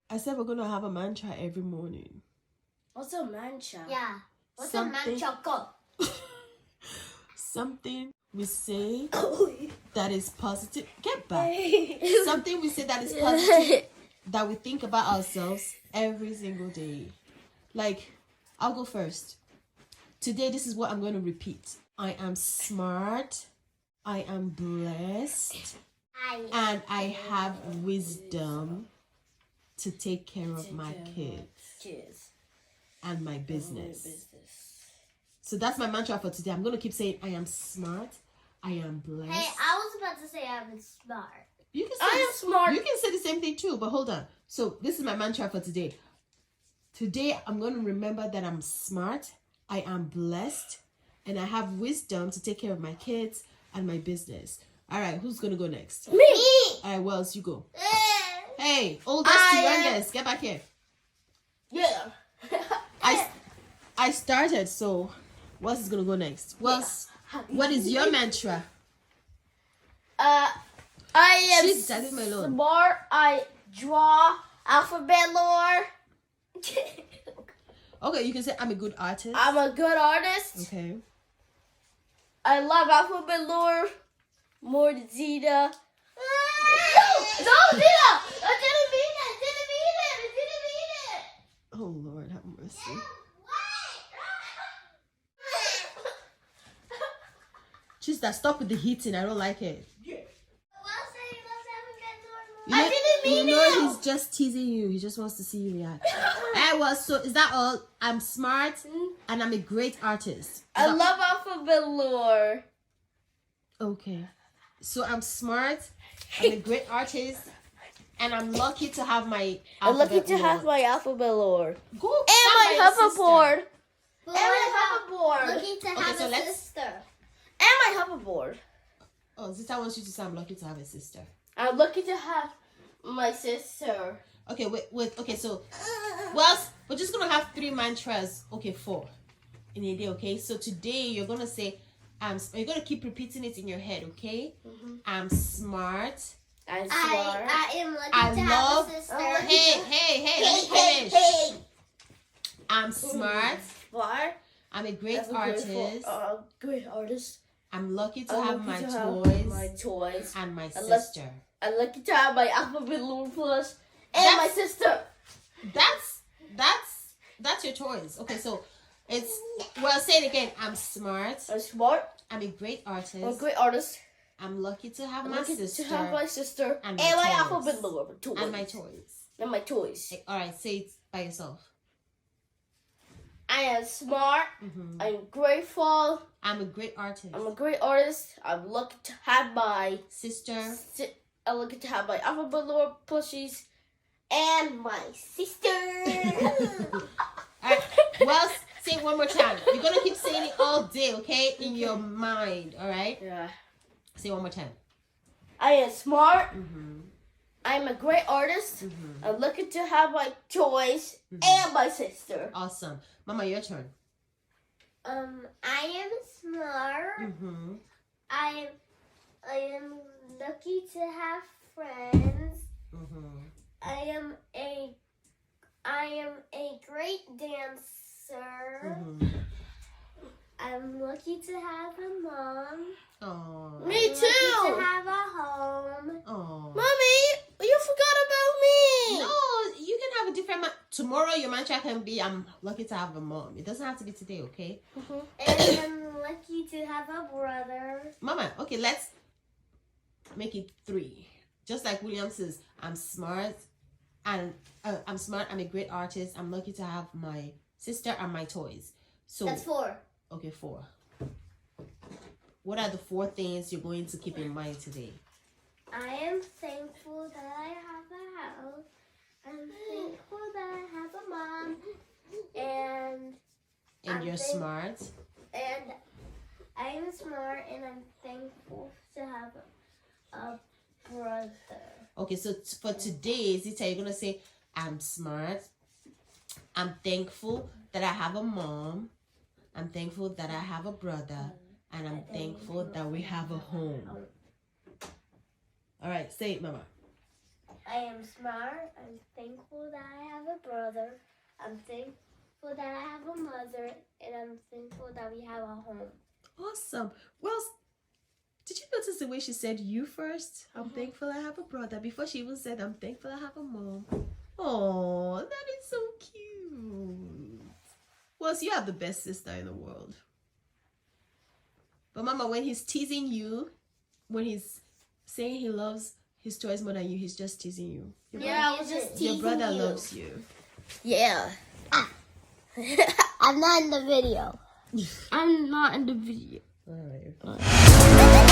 I said we're gonna have a mantra every morning. What's a mantra? Yeah. What's Something- a mantra called? Something we say that is positive. Get back. Something we say that is positive, that we think about ourselves every single day. Like, I'll go first. Today, this is what I'm going to repeat. I am smart. I am blessed. And I have wisdom to take care of my kids and my business. So that's my mantra for today. I'm going to keep saying I am smart. I am blessed. Hey, I was about to say I'm smart. You can say I am smart. You can say the same thing too, but hold on. So this is my mantra for today. Today I'm going to remember that I'm smart, I am blessed, and I have wisdom to take care of my kids and my business. All right, who's going to go next? Me. All right, Wells, you go. Hey, oldest to youngest, get back here. Yeah. I started, so Wells is going to go next. Wells, what is your mantra? I am She's daddy my lord. smart. I draw alphabet lore. Okay, you can say I'm a good artist. I'm a good artist. Okay. I love alphabet lore more than Zeta. No, Zeta! I didn't mean it! I didn't mean it! I didn't mean it! Oh, Lord, have mercy. She's that stop with the heating. I don't like it. I didn't mean you know it. He's just teasing you. He just wants to see you react. Well, so is that all? I'm smart and I'm a great artist. I love alphabet lore. Okay. So I'm smart, I'm a great artist, and I'm lucky to have my I'm lucky alphabet to have lore. my alphabet lore. Go And stand my by your sister. hoverboard. And my hoverboard. Looking to Okay, have so a let's- sister. And my hoverboard. Oh, Zita wants you to say I'm lucky to have a sister. I'm lucky to have my sister. Okay, wait. Okay, so, well, we're just going to have 3 mantras. Okay, 4 in a day, okay? So today you're going to say, you're going to keep repeating it in your head, okay? I'm smart. I'm smart. I am lucky I to love- have a sister. Hey, let me finish. I'm smart. Smart. I'm a great That's a artist. great artist. I'm lucky to I'm have lucky my to have toys my toys. and my I love- sister. I'm lucky to have my alphabet lore plus and That's- my sister. That's your toys. Okay, so it's, well, say it again. I'm smart. I'm smart. I'm a great artist. I'm a great artist. I'm lucky to have I'm my lucky sister. to have my sister and and my my toys. alphabet lore toys. And my toys. And my toys. All right, say it by yourself. I am smart. Mm-hmm. I'm grateful. I'm a great artist. I'm a great artist. I'm lucky to have my sister. I'm lucky to have my alphabet lore plushies and my sister. All right, well, say it one more time. You're gonna keep saying it all day, okay? In your mind, all right? Yeah. Say it one more time. I am smart. Mm-hmm. I'm a great artist. Mm-hmm. I'm lucky to have my toys and my sister. Awesome. Mama, your turn. I am smart. Mm-hmm. I am lucky to have friends. Mm-hmm. I am a great dancer. Mm-hmm. I'm lucky to have a mom. Oh. Me I'm too. lucky to have a home. Oh. Mommy, you forgot about me. No, you can have a different tomorrow your mantra can be I'm lucky to have a mom. It doesn't have to be today, okay? And I'm lucky to have a brother. Mama, okay, let's make it 3. Just like William says, I'm smart and I'm smart, I'm a great artist, I'm lucky to have my sister and my toys. So That's 4. okay, 4. What are the 4 things you're going to keep in mind today? I am thankful that I have a house. I'm thankful that I have a mom. And you're smart. And I am smart and I'm thankful to have a brother. Okay, so for today, Zita, you're going to say, I'm smart. I'm thankful that I have a mom. I'm thankful that I have a brother. And I'm thankful that we have a home. All right, say it, Mama. I am smart. I'm thankful that I have a brother. I'm thankful that I have a mother. And I'm thankful that we have a home. Awesome. Well, did you notice the way she said you first? I'm thankful I have a brother. Before she even said, I'm thankful I have a mom. Oh, that is so cute. Well, so you have the best sister in the world. But Mama, when he's teasing you, when he's saying he loves his toys more than you, he's just teasing you. Yeah, I was just teasing Your brother you. loves you. Yeah. I'm not in the video. I'm not in the video. All right.